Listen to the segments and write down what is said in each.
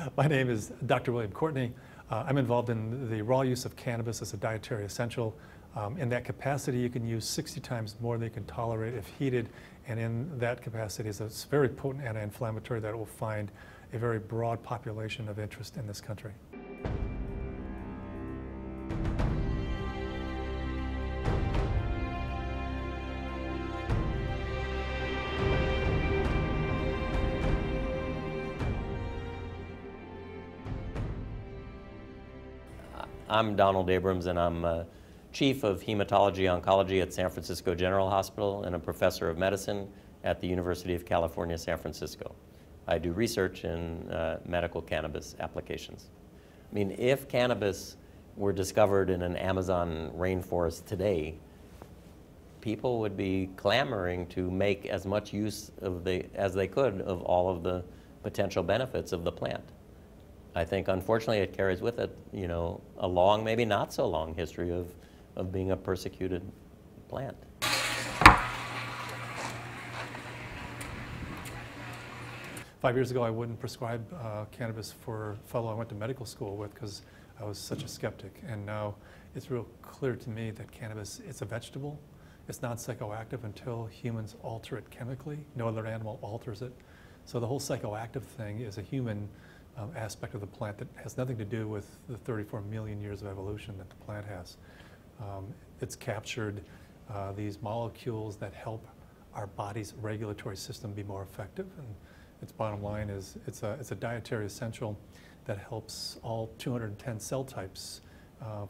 My name is Dr. William Courtney. I'm involved in the raw use of cannabis as a dietary essential. In that capacity, you can use 60 times more than you can tolerate if heated, and in that capacity is a very potent anti-inflammatory that will find a very broad population of interest in this country. I'm Donald Abrams, and I'm Chief of Hematology Oncology at San Francisco General Hospital and a Professor of Medicine at the University of California, San Francisco. I do research in medical cannabis applications. I mean, if cannabis were discovered in an Amazon rainforest today, people would be clamoring to make as much use as they could of all of the potential benefits of the plant. I think, unfortunately, it carries with it, a long, maybe not so long history of being a persecuted plant. 5 years ago, I wouldn't prescribe cannabis for a fellow I went to medical school with because I was such a skeptic. And now it's real clear to me that cannabis, it's a vegetable. It's not psychoactive until humans alter it chemically. No other animal alters it. So the whole psychoactive thing is a human aspect of the plant that has nothing to do with the 34 million years of evolution that the plant has. It's captured these molecules that help our body's regulatory system be more effective, and its bottom line is it's a dietary essential that helps all 210 cell types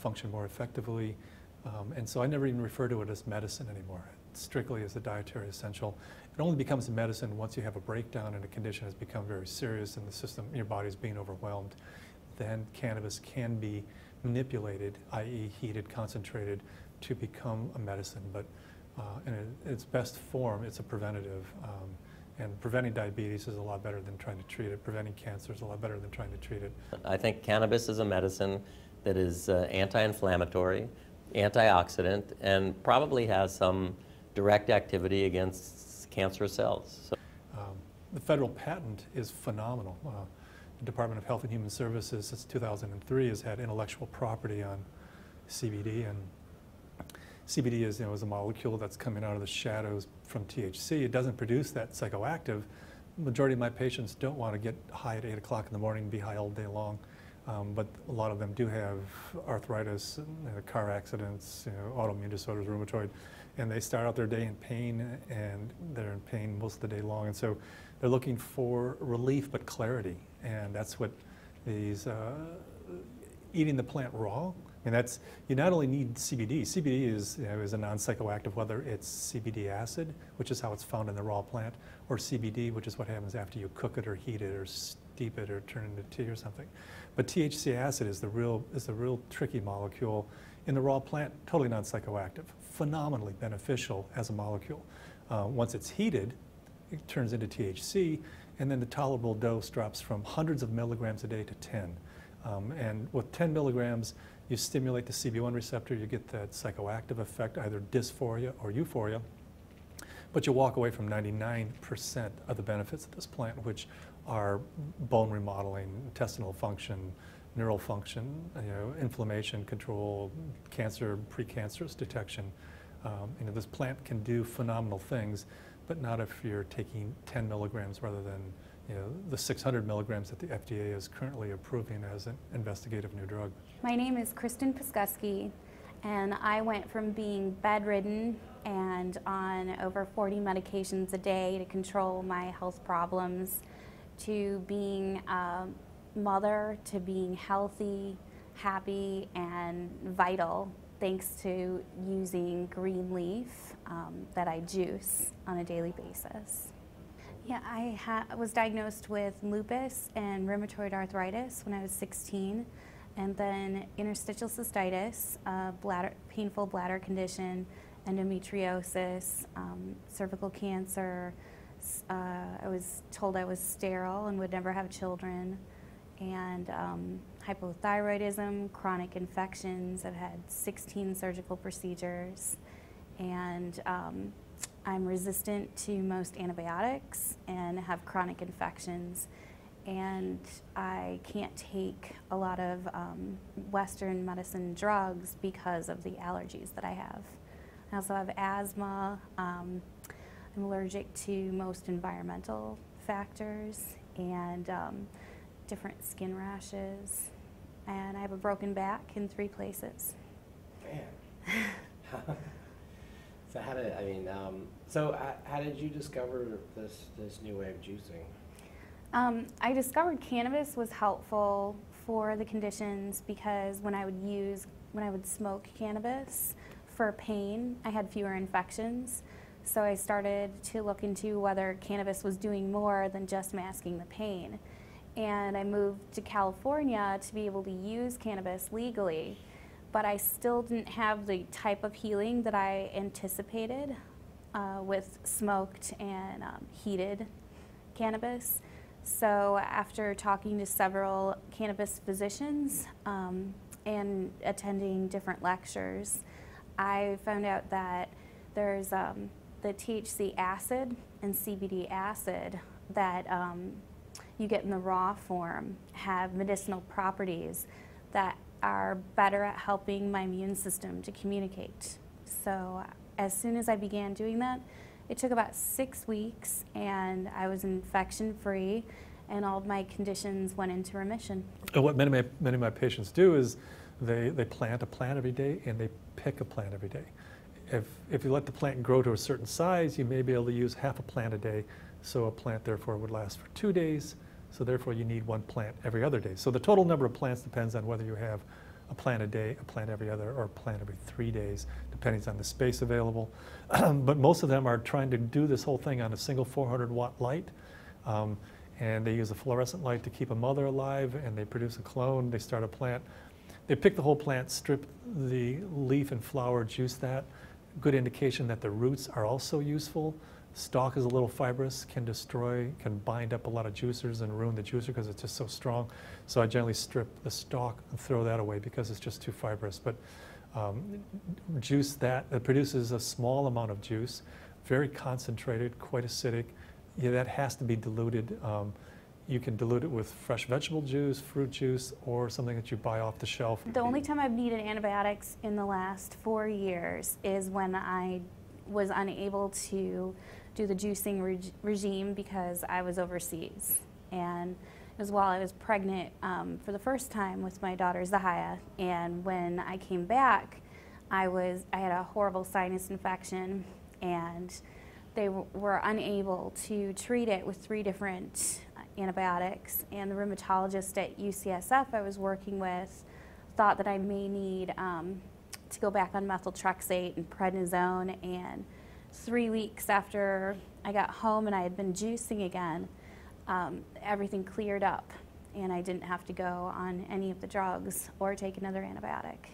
function more effectively, and so I never even refer to it as medicine anymore. Strictly as a dietary essential. It only becomes a medicine once you have a breakdown and a condition has become very serious and the system, your body is being overwhelmed. Then cannabis can be manipulated, i.e. heated, concentrated, to become a medicine. But in its best form, it's a preventative. And preventing diabetes is a lot better than trying to treat it. Preventing cancer is a lot better than trying to treat it. I think cannabis is a medicine that is anti-inflammatory, antioxidant, and probably has some direct activity against cancerous cells. So, the federal patent is phenomenal. The Department of Health and Human Services since 2003 has had intellectual property on CBD, and CBD is, is a molecule that's coming out of the shadows from THC. It doesn't produce that psychoactive. The majority of my patients don't want to get high at 8 o'clock in the morning and be high all day long. But a lot of them do have arthritis, car accidents, autoimmune disorders, rheumatoid, and they start out their day in pain, and they're in pain most of the day long. And so they're looking for relief but clarity, and that's what these eating the plant raw. I mean, you not only need CBD. CBD is a non-psychoactive, whether it's CBD acid, which is how it's found in the raw plant, or CBD, which is what happens after you cook it or heat it or steep it or turn it into tea or something. But THC acid is the real tricky molecule in the raw plant, totally non-psychoactive, phenomenally beneficial as a molecule. Once it's heated, it turns into THC, and then the tolerable dose drops from hundreds of milligrams a day to 10. And with 10 milligrams, you stimulate the CB1 receptor, you get that psychoactive effect, either dysphoria or euphoria, but you walk away from 99% of the benefits of this plant, which are bone remodeling, intestinal function, neural function, inflammation control, cancer, precancerous detection. This plant can do phenomenal things, but not if you're taking 10 milligrams rather than the 600 milligrams that the FDA is currently approving as an investigative new drug. My name is Kristen Piskuski, and I went from being bedridden and on over 40 medications a day to control my health problems to being a mother, to being healthy, happy, and vital thanks to using green leaf that I juice on a daily basis. Yeah, I was diagnosed with lupus and rheumatoid arthritis when I was 16, and then interstitial cystitis, painful bladder condition, endometriosis, cervical cancer. I was told I was sterile and would never have children, and hypothyroidism, chronic infections. I've had 16 surgical procedures, and I'm resistant to most antibiotics and have chronic infections. and I can't take a lot of Western medicine drugs because of the allergies that I have. I also have asthma. I'm allergic to most environmental factors and different skin rashes. And I have a broken back in 3 places. Man. So how did, how did you discover this new way of juicing? I discovered cannabis was helpful for the conditions because when I would smoke cannabis for pain, I had fewer infections. So I started to look into whether cannabis was doing more than just masking the pain. And I moved to California to be able to use cannabis legally, but I still didn't have the type of healing that I anticipated with smoked and heated cannabis. So after talking to several cannabis physicians and attending different lectures, I found out that there's the THC acid and CBD acid that you get in the raw form have medicinal properties that are better at helping my immune system to communicate. So as soon as I began doing that, it took about 6 weeks and I was infection-free and all of my conditions went into remission. And what many of my patients do is they plant a plant every day and they pick a plant every day. If you let the plant grow to a certain size, you may be able to use half a plant a day. So a plant therefore would last for 2 days. So therefore you need 1 plant every other day. So the total number of plants depends on whether you have a plant a day, a plant every other, or a plant every 3 days, depending on the space available. But most of them are trying to do this whole thing on a single 400-watt light. And they use a fluorescent light to keep a mother alive, and they produce a clone. They start a plant. They pick the whole plant, strip the leaf and flower, juice that. Good indication that the roots are also useful. Stalk is a little fibrous, can bind up a lot of juicers and ruin the juicer because it's just so strong. So I generally strip the stalk and throw that away because it's just too fibrous. But juice that, it produces a small amount of juice, very concentrated, quite acidic. Yeah, that has to be diluted. You can dilute it with fresh vegetable juice, fruit juice, or something that you buy off the shelf. The only time I've needed antibiotics in the last 4 years is when I was unable to do the juicing regime because I was overseas. And it was while I was pregnant for the first time with my daughter Zahaya. And when I came back, I had a horrible sinus infection, and they were unable to treat it with 3 different antibiotics. And the rheumatologist at UCSF I was working with thought that I may need to go back on methotrexate and prednisone. And 3 weeks after I got home and I had been juicing again, everything cleared up and I didn't have to go on any of the drugs or take another antibiotic.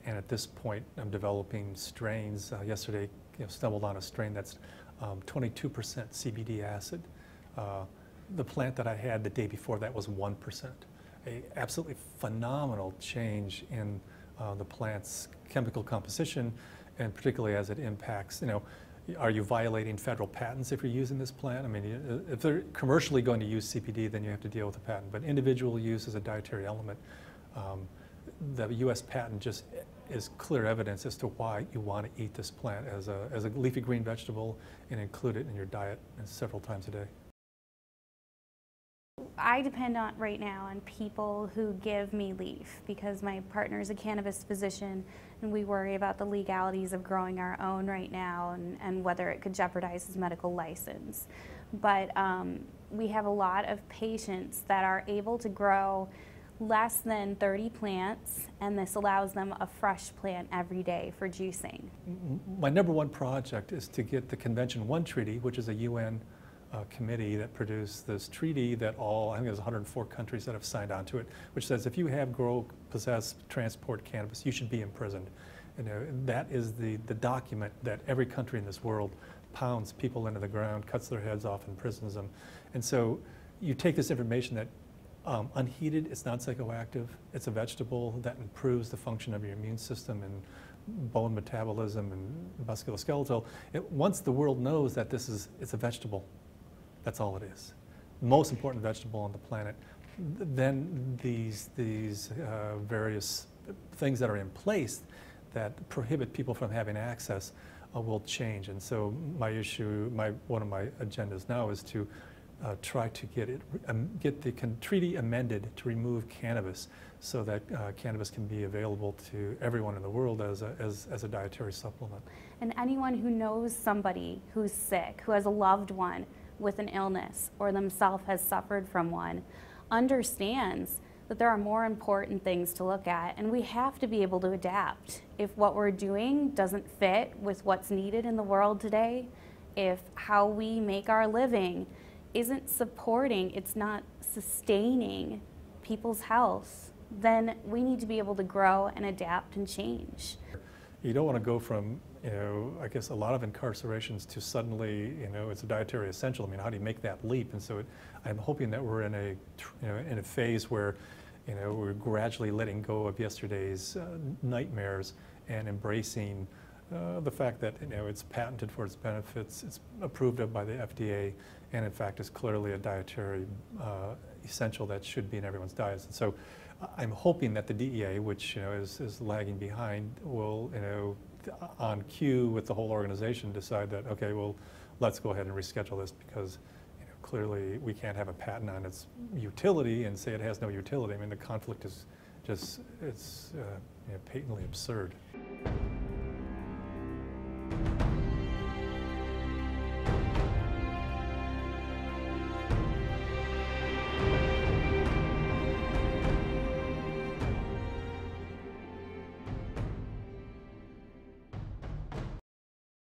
And at this point, I'm developing strains. Yesterday, stumbled on a strain that's 22% CBD acid. The plant that I had the day before that was 1%. A absolutely phenomenal change in the plant's chemical composition, and particularly as it impacts, are you violating federal patents if you're using this plant? I mean, if they're commercially going to use CBD, then you have to deal with the patent. But individual use as a dietary element, the U.S. patent just is clear evidence as to why you want to eat this plant as a leafy green vegetable and include it in your diet several times a day. I depend on right now on people who give me leaf because my partner is a cannabis physician and we worry about the legalities of growing our own right now and whether it could jeopardize his medical license. But we have a lot of patients that are able to grow less than 30 plants, and this allows them a fresh plant every day for juicing. My #1 project is to get the Convention 1 treaty, which is a UN committee that produced this treaty that I think there's 104 countries that have signed on to it, which says if you have, grow, possess, transport cannabis, you should be imprisoned. That is the document that every country in this world pounds people into the ground, cuts their heads off, and imprisons them. And so you take this information that unheated, it's not psychoactive, it's a vegetable that improves the function of your immune system and bone metabolism and musculoskeletal. Once the world knows that it's a vegetable, that's all it is. most important vegetable on the planet, then these various things that are in place that prohibit people from having access will change. And so one of my agendas now is to try to get the treaty amended to remove cannabis, so that cannabis can be available to everyone in the world as a dietary supplement. And anyone who knows somebody who's sick, who has a loved one with an illness, or themselves has suffered from one, understands that there are more important things to look at, and we have to be able to adapt. If what we're doing doesn't fit with what's needed in the world today, if how we make our living isn't supporting, it's not sustaining people's health, then we need to be able to grow and adapt and change. You don't want to go from, I guess a lot of incarcerations to suddenly, it's a dietary essential. I mean, how do you make that leap? And so I'm hoping that we're in a phase where, we're gradually letting go of yesterday's nightmares and embracing the fact that, it's patented for its benefits, it's approved of by the FDA, and in fact is clearly a dietary essential that should be in everyone's diets. And so I'm hoping that the DEA, which is lagging behind, will on cue with the whole organization decide that, okay, well, let's go ahead and reschedule this, because clearly we can't have a patent on its utility and say it has no utility. I mean, the conflict is just, it's patently absurd.